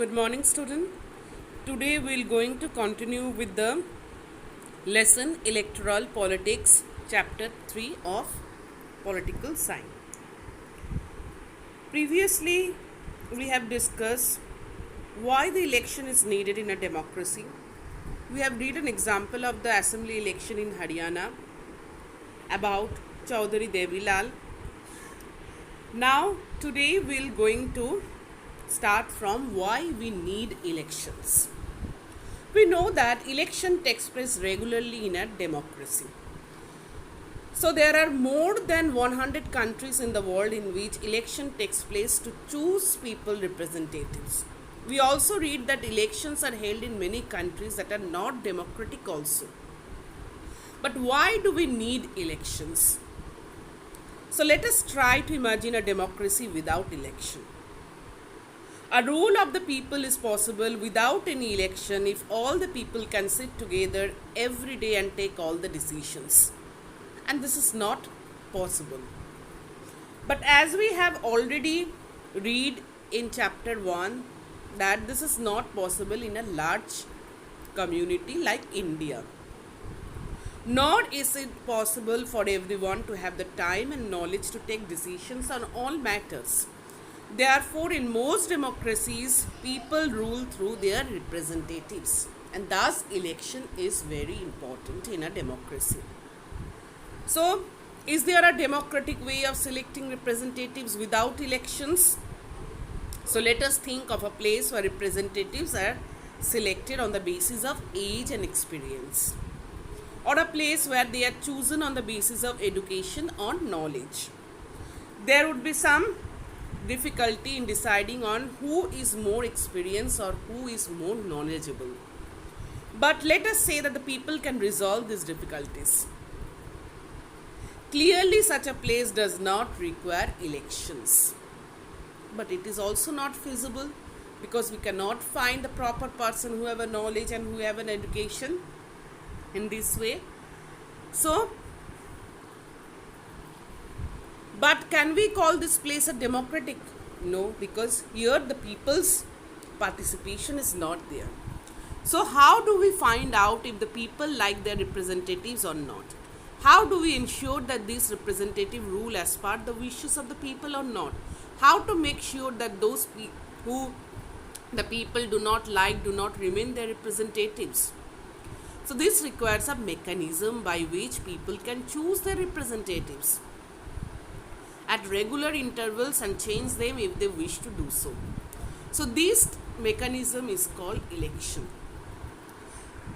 Good morning, student. Today we're going to continue with the lesson Electoral Politics, Chapter 3 of Political Science. Previously, we have discussed why the election is needed in a democracy. We have read an example of the assembly election in Haryana about Chaudhary Devilal. Now, today we're going to start from why we need elections. We know that election takes place regularly in a democracy. So there are more than 100 countries in the world in which election takes place to choose people representatives. We also read that elections are held in many countries that are not democratic also. But why do we need elections? So let us try to imagine a democracy without election. A rule of the people is possible without any election if all the people can sit together every day and take all the decisions. And this is not possible. But as we have already read in chapter 1 that this is not possible in a large community like India. Nor is it possible for everyone to have the time and knowledge to take decisions on all matters. Therefore, in most democracies, people rule through their representatives, and thus election is very important in a democracy. So, is there a democratic way of selecting representatives without elections? So, let us think of a place where representatives are selected on the basis of age and experience, or a place where they are chosen on the basis of education or knowledge. There would be some difficulty in deciding on who is more experienced or who is more knowledgeable. But let us say that the people can resolve these difficulties. Clearly, such a place does not require elections. But it is also not feasible because we cannot find the proper person who have a knowledge and who have an education in this way. But can we call this place a democratic? No, because here the people's participation is not there. So how do we find out if the people like their representatives or not? How do we ensure that these representative rule as per the wishes of the people or not? How to make sure that those who the people do not like do not remain their representatives? So this requires a mechanism by which people can choose their representatives at regular intervals and change them if they wish to do so. So this mechanism is called election.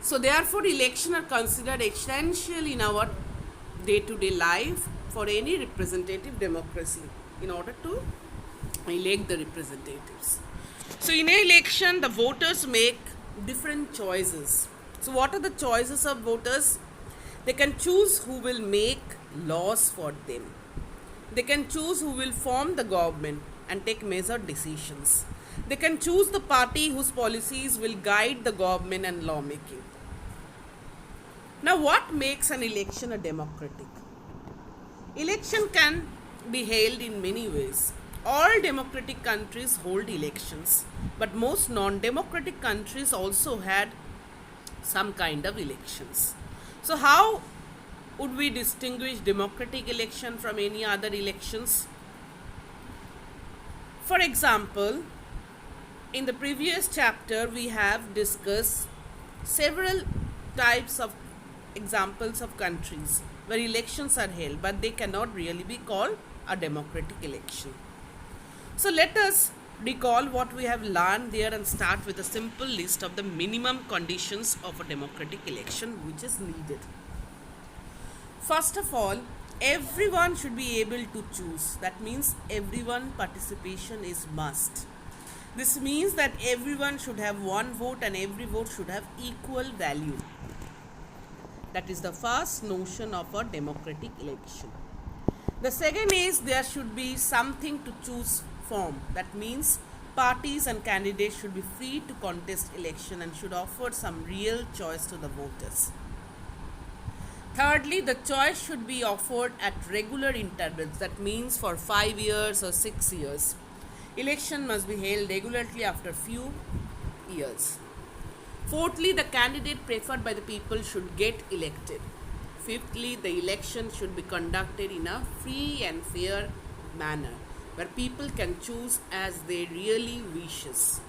So therefore election are considered essential in our day-to-day life for any representative democracy in order to elect the representatives. So in an election the voters make different choices. So what are the choices of voters? They can choose who will make laws for them. They can choose who will form the government and take measured decisions. They can choose the party whose policies will guide the government and lawmaking. Now, what makes an election a democratic? Election can be held in many ways. All democratic countries hold elections, but most non-democratic countries also had some kind of elections. So, how would we distinguish democratic election from any other elections? For example, in the previous chapter we have discussed several types of examples of countries where elections are held but they cannot really be called a democratic election. So let us recall what we have learned there and start with a simple list of the minimum conditions of a democratic election which is needed. First of all, everyone should be able to choose. That means everyone participation is must. This means that everyone should have one vote and every vote should have equal value. That is the first notion of a democratic election. The second is there should be something to choose from. That means parties and candidates should be free to contest election and should offer some real choice to the voters. Thirdly, the choice should be offered at regular intervals. That means for 5 years or 6 years. Election must be held regularly after few years. Fourthly, the candidate preferred by the people should get elected. Fifthly, the election should be conducted in a free and fair manner where people can choose as they really wishes.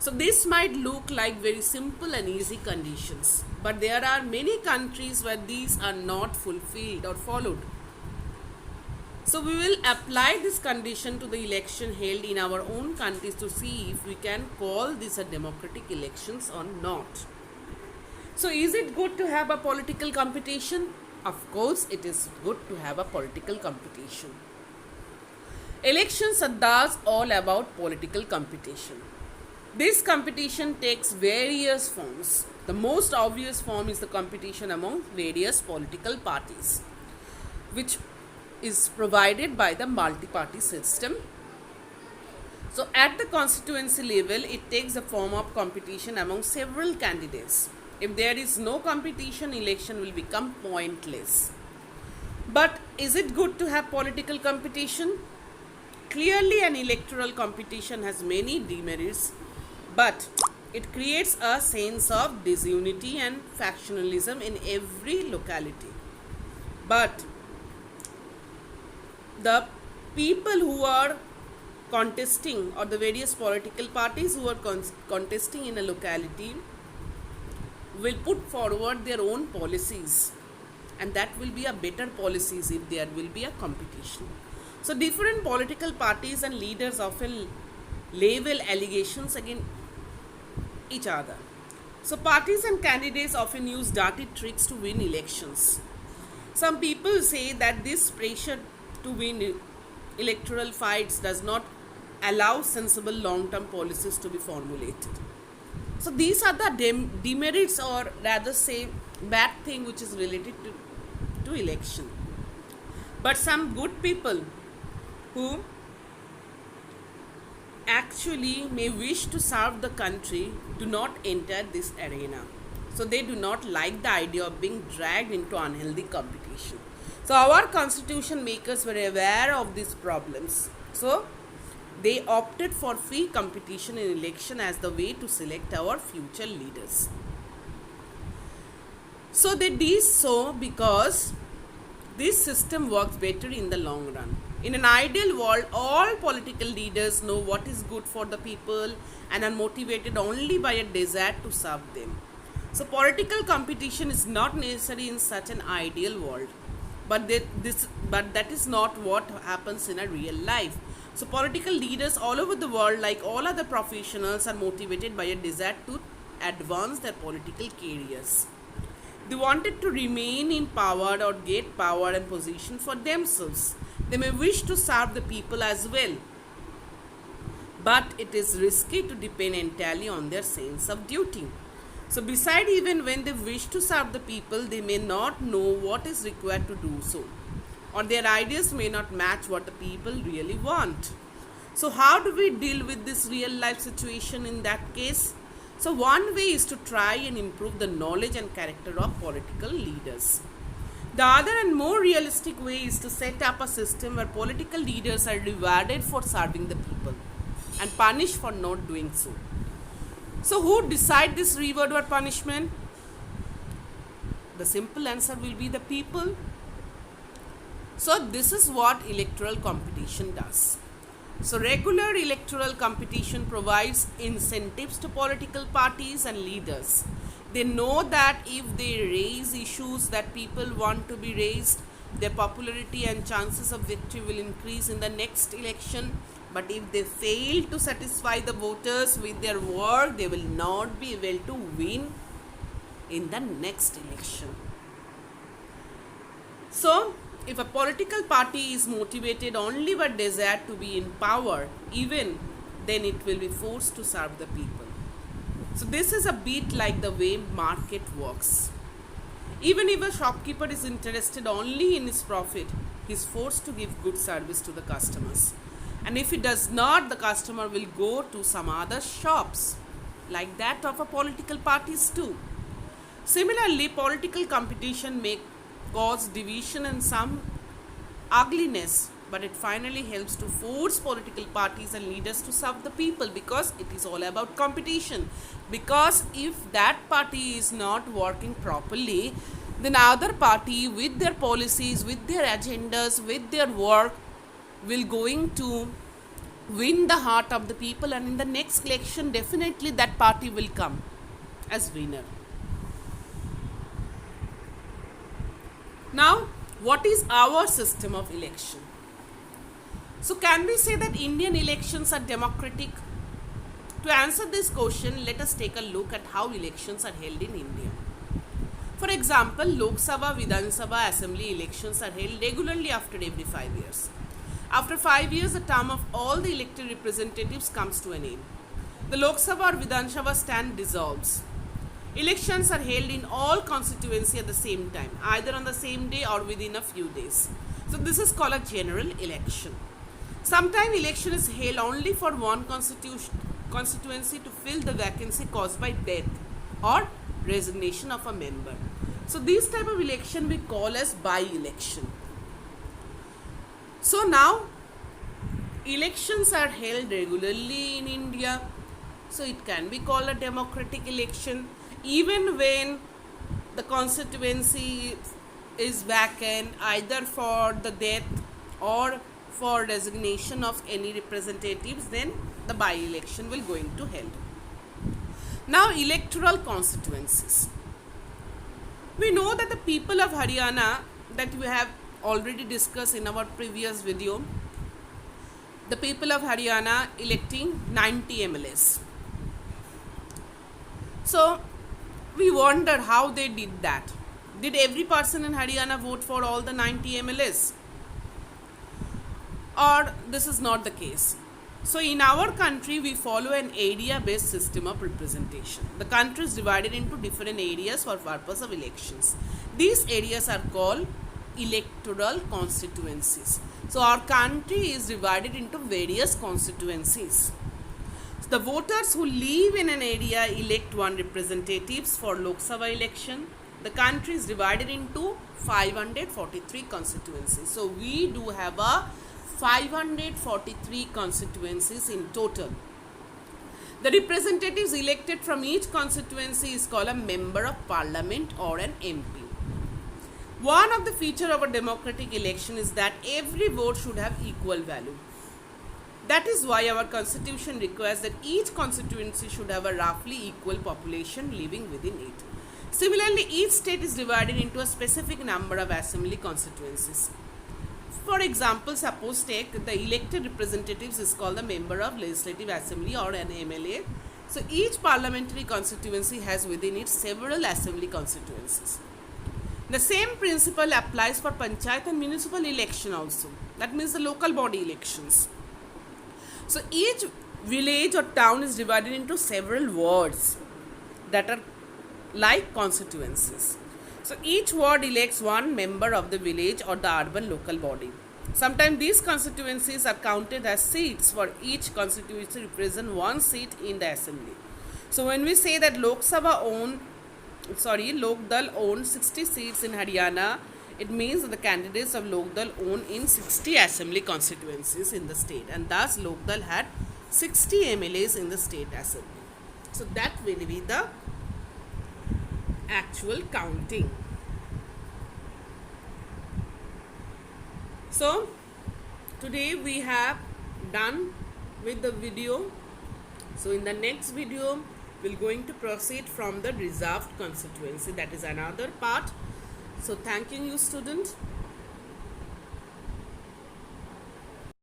So this might look like very simple and easy conditions, but there are many countries where these are not fulfilled or followed. So we will apply this condition to the election held in our own countries to see if we can call these a democratic elections or not. So is it good to have a political competition? Of course it is good to have a political competition. Elections are thus all about political competition. This competition takes various forms. The most obvious form is the competition among various political parties, which is provided by the multi-party system. So at the constituency level, it takes the form of competition among several candidates. If there is no competition, election will become pointless. But is it good to have political competition? Clearly, an electoral competition has many demerits, but it creates a sense of disunity and factionalism in every locality. But the people who are contesting, or the various political parties who are contesting in a locality, will put forward their own policies, and that will be a better policies if there will be a competition. So different political parties and leaders often level allegations against each other. So parties and candidates often use dirty tricks to win elections. Some people say that this pressure to win electoral fights does not allow sensible long-term policies to be formulated. So these are the demerits, or rather say bad thing, which is related to election. But some good people who actually may wish to serve the country do not enter this arena. So they do not like the idea of being dragged into unhealthy competition. So our constitution makers were aware of these problems. So they opted for free competition in election as the way to select our future leaders. So they did so because this system works better in the long run. In an ideal world, all political leaders know what is good for the people and are motivated only by a desire to serve them. So political competition is not necessary in such an ideal world. But that is not what happens in a real life. So political leaders all over the world, like all other professionals, are motivated by a desire to advance their political careers. They wanted to remain in power or get power and position for themselves. They may wish to serve the people as well. But it is risky to depend entirely on their sense of duty. So besides, even when they wish to serve the people, they may not know what is required to do so, or their ideas may not match what the people really want. So how do we deal with this real life situation in that case? So one way is to try and improve the knowledge and character of political leaders. The other and more realistic way is to set up a system where political leaders are rewarded for serving the people and punished for not doing so. So who decide this reward or punishment? The simple answer will be the people. So this is what electoral competition does. So regular electoral competition provides incentives to political parties and leaders. They know that if they raise issues that people want to be raised, their popularity and chances of victory will increase in the next election. But if they fail to satisfy the voters with their work, they will not be able to win in the next election. So, if a political party is motivated only by desire to be in power, even then it will be forced to serve the people. So this is a bit like the way market works. Even if a shopkeeper is interested only in his profit, he is forced to give good service to the customers. And if he does not, the customer will go to some other shops, like that of a political parties too. Similarly, political competition may cause division and some ugliness but it finally helps to force political parties and leaders to serve the people, because it is all about competition. Because if that party is not working properly, then other party with their policies, with their agendas, with their work will going to win the heart of the people, and in the next election definitely that party will come as winner. Now, what is our system of election? So, can we say that Indian elections are democratic? To answer this question, let us take a look at how elections are held in India. For example, Lok Sabha, Vidhan Sabha, Assembly elections are held regularly after every 5 years. After 5 years, the term of all the elected representatives comes to an end. The Lok Sabha or Vidhan Sabha stand dissolves. Elections are held in all constituency at the same time, either on the same day or within a few days. So this is called a general election. Sometimes election is held only for one constituency to fill the vacancy caused by death or resignation of a member. So this type of election we call as by-election. So now elections are held regularly in India. So it can be called a democratic election. Even when the constituency is vacant, either for the death or for resignation of any representatives, then the by-election will going to held. Now, electoral constituencies. We know that the people of Haryana, that we have already discussed in our previous video, the people of Haryana electing 90 MLAs. So, we wonder how they did that. Did every person in Haryana vote for all the 90 MLAs? Or this is not the case. So in our country, we follow an area-based system of representation. The country is divided into different areas for purpose of elections. These areas are called electoral constituencies. So our country is divided into various constituencies. The voters who live in an area elect one representatives for Lok Sabha election. The country is divided into 543 constituencies. So we do have a 543 constituencies in total. The representatives elected from each constituency is called a member of parliament or an MP. One of the features of a democratic election is that every vote should have equal value. That is why our constitution requires that each constituency should have a roughly equal population living within it. Similarly, each state is divided into a specific number of assembly constituencies. For example, suppose take the elected representatives is called the member of legislative assembly or an MLA. So each parliamentary constituency has within it several assembly constituencies. The same principle applies for panchayat and municipal election also. That means the local body elections. So each village or town is divided into several wards that are like constituencies. So each ward elects one member of the village or the urban local body. Sometimes these constituencies are counted as seats, for each constituency represents one seat in the assembly. So when we say that Lok Dal owned 60 seats in Haryana, it means that the candidates of Lok Dal own in 60 assembly constituencies in the state, and thus Lok Dal had 60 MLAs in the state assembly. So that will be the actual counting. So today we have done with the video. So in the next video we're going to proceed from the reserved constituency, that is another part. So thanking you students.